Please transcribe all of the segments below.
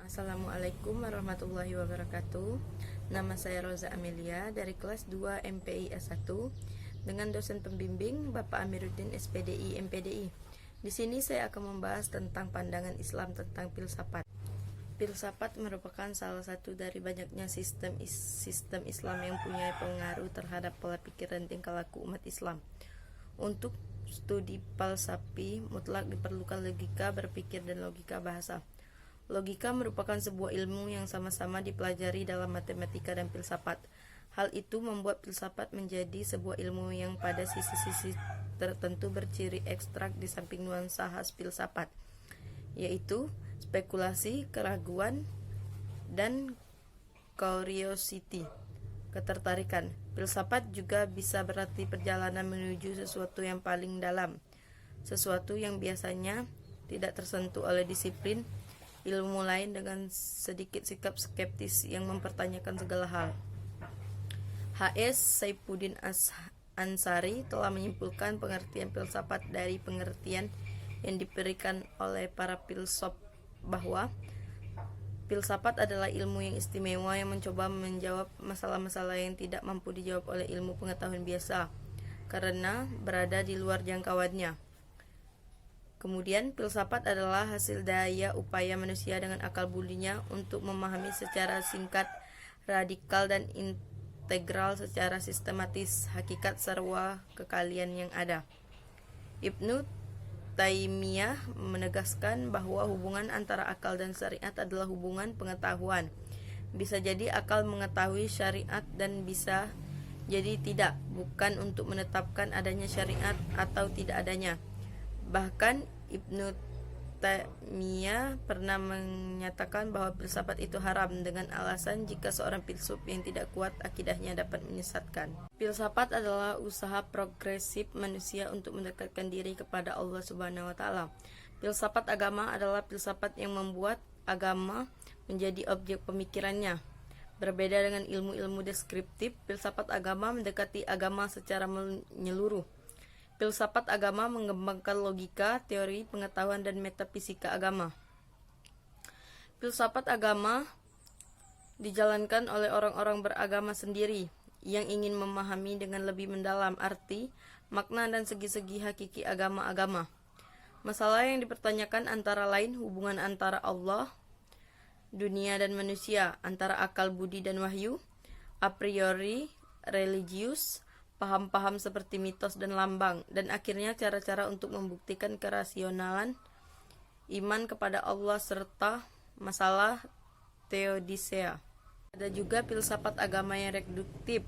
Assalamualaikum warahmatullahi wabarakatuh. Nama saya Roza Amelia dari kelas 2 MPI S1 dengan dosen pembimbing Bapak Amiruddin SPDI MPDI. Di sini saya akan membahas tentang pandangan Islam tentang filsafat. Filsafat merupakan salah satu dari banyaknya sistem Islam yang punya pengaruh terhadap pola pikir dan tingkah laku umat Islam. Untuk studi falsafi mutlak diperlukan logika berpikir dan logika bahasa. Logika merupakan sebuah ilmu yang sama-sama dipelajari dalam matematika dan filsafat. Hal itu membuat filsafat menjadi sebuah ilmu yang pada sisi-sisi tertentu berciri ekstrak di samping nuansa khas filsafat, yaitu spekulasi, keraguan, dan curiosity, ketertarikan. Filsafat juga bisa berarti perjalanan menuju sesuatu yang paling dalam, sesuatu yang biasanya tidak tersentuh oleh disiplin ilmu lain dengan sedikit sikap skeptis yang mempertanyakan segala hal. H.S. Saifuddin Ansari telah menyimpulkan pengertian filsafat dari pengertian yang diberikan oleh para filsuf bahwa filsafat adalah ilmu yang istimewa yang mencoba menjawab masalah-masalah yang tidak mampu dijawab oleh ilmu pengetahuan biasa karena berada di luar jangkauannya. Kemudian, filsafat adalah hasil daya upaya manusia dengan akal budinya untuk memahami secara singkat, radikal, dan integral secara sistematis hakikat sarwa kekalian yang ada. Ibnu Taimiyah menegaskan bahwa hubungan antara akal dan syariat adalah hubungan pengetahuan. Bisa jadi akal mengetahui syariat dan bisa jadi tidak, bukan untuk menetapkan adanya syariat atau tidak adanya. Bahkan Ibnu Taimiyah pernah menyatakan bahwa filsafat itu haram dengan alasan jika seorang filsuf yang tidak kuat akidahnya dapat menyesatkan. Filsafat adalah usaha progresif manusia untuk mendekatkan diri kepada Allah Subhanahu wa taala. Filsafat agama adalah filsafat yang membuat agama menjadi objek pemikirannya. Berbeda dengan ilmu-ilmu deskriptif, filsafat agama mendekati agama secara menyeluruh. Filsafat agama mengembangkan logika, teori, pengetahuan, dan metafisika agama. Filsafat agama dijalankan oleh orang-orang beragama sendiri yang ingin memahami dengan lebih mendalam arti, makna, dan segi-segi hakiki agama-agama. Masalah yang dipertanyakan antara lain hubungan antara Allah, dunia, dan manusia, antara akal budi dan wahyu, a priori, religius, paham-paham seperti mitos dan lambang, dan akhirnya cara-cara untuk membuktikan kerasionalan iman kepada Allah serta masalah teodicea. Ada juga filsafat agama yang reduktif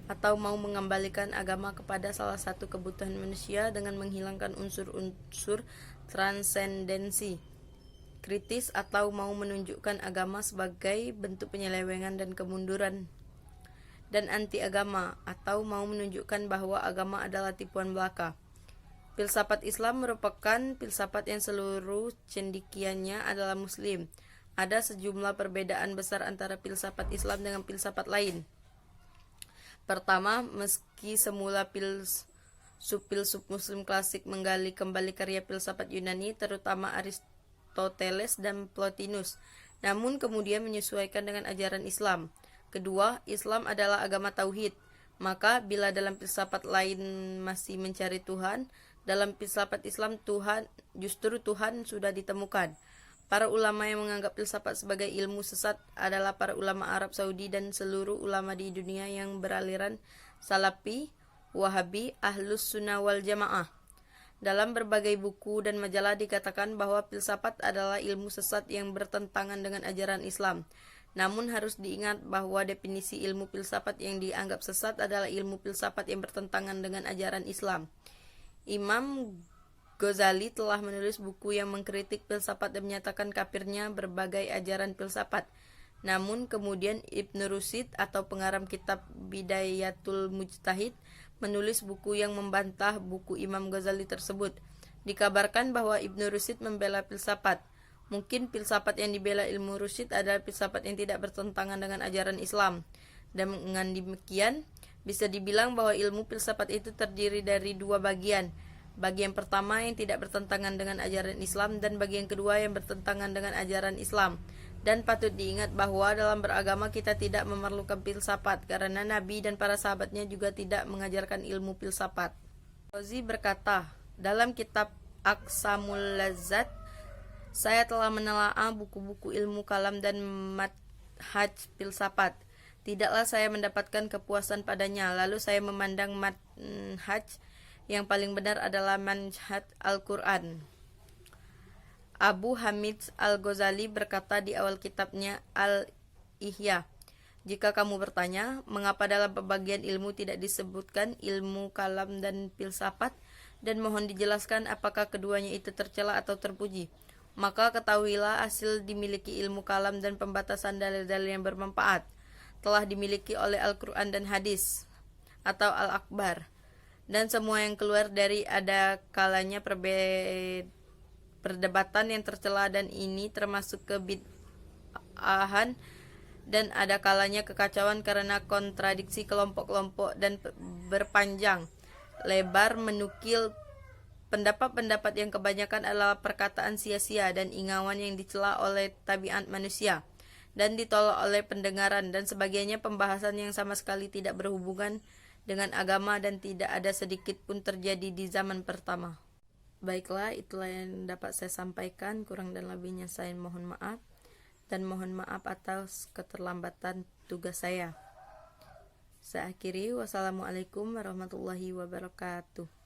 atau mau mengembalikan agama kepada salah satu kebutuhan manusia dengan menghilangkan unsur-unsur transendensi kritis atau mau menunjukkan agama sebagai bentuk penyelewengan dan kemunduran dan anti agama atau mau menunjukkan bahwa agama adalah tipuan belaka. Filsafat Islam merupakan filsafat yang seluruh cendekiannya adalah muslim. Ada sejumlah perbedaan besar antara filsafat Islam dengan filsafat lain. Pertama, meski semula filsuf muslim klasik menggali kembali karya filsafat Yunani terutama Aristoteles dan Plotinus, namun kemudian menyesuaikan dengan ajaran Islam. Kedua, Islam adalah agama tauhid. Maka bila dalam filsafat lain masih mencari Tuhan, dalam filsafat Islam justru Tuhan sudah ditemukan. Para ulama yang menganggap filsafat sebagai ilmu sesat adalah para ulama Arab Saudi dan seluruh ulama di dunia yang beraliran Salafi, Wahabi, Ahlus Sunnah wal Jamaah. Dalam berbagai buku dan majalah dikatakan bahwa filsafat adalah ilmu sesat yang bertentangan dengan ajaran Islam. Namun harus diingat bahwa definisi ilmu filsafat yang dianggap sesat adalah ilmu filsafat yang bertentangan dengan ajaran Islam. Imam Ghazali telah menulis buku yang mengkritik filsafat dan menyatakan kafirnya berbagai ajaran filsafat. Namun kemudian Ibn Rushd atau pengarang kitab Bidayatul Mujtahid menulis buku yang membantah buku Imam Ghazali tersebut. Dikabarkan bahwa Ibn Rushd membela filsafat. Mungkin filsafat yang dibela ilmu Rushd adalah filsafat yang tidak bertentangan dengan ajaran Islam. Dan dengan demikian, bisa dibilang bahwa ilmu filsafat itu terdiri dari dua bagian. Bagian pertama yang tidak bertentangan dengan ajaran Islam dan bagian kedua yang bertentangan dengan ajaran Islam. Dan patut diingat bahwa dalam beragama kita tidak memerlukan filsafat, karena Nabi dan para sahabatnya juga tidak mengajarkan ilmu filsafat. Rozi berkata, dalam kitab Aqsamul Lazzat, saya telah menelaah buku-buku ilmu kalam dan manhaj filsafat. Tidaklah saya mendapatkan kepuasan padanya. Lalu saya memandang manhaj yang paling benar adalah manhaj Al-Quran. Abu Hamid Al-Ghazali berkata di awal kitabnya Al-Ihya, jika kamu bertanya, mengapa dalam pembagian ilmu tidak disebutkan ilmu kalam dan filsafat, dan mohon dijelaskan apakah keduanya itu tercela atau terpuji, maka ketahuilah hasil dimiliki ilmu kalam dan pembatasan dalil-dalil yang bermanfaat telah dimiliki oleh Al-Quran dan hadis atau Al-Akbar, dan semua yang keluar dari ada kalanya perdebatan yang tercela, dan ini termasuk kebid'ahan, dan ada kalanya kekacauan karena kontradiksi kelompok-kelompok dan berpanjang lebar menukil pendapat-pendapat yang kebanyakan adalah perkataan sia-sia dan ingauan yang dicela oleh tabiat manusia dan ditolak oleh pendengaran, dan sebagainya pembahasan yang sama sekali tidak berhubungan dengan agama dan tidak ada sedikit pun terjadi di zaman pertama. Baiklah, itulah yang dapat saya sampaikan. Kurang dan lebihnya saya mohon maaf, dan mohon maaf atas keterlambatan tugas saya. Saya akhiri. Wassalamualaikum warahmatullahi wabarakatuh.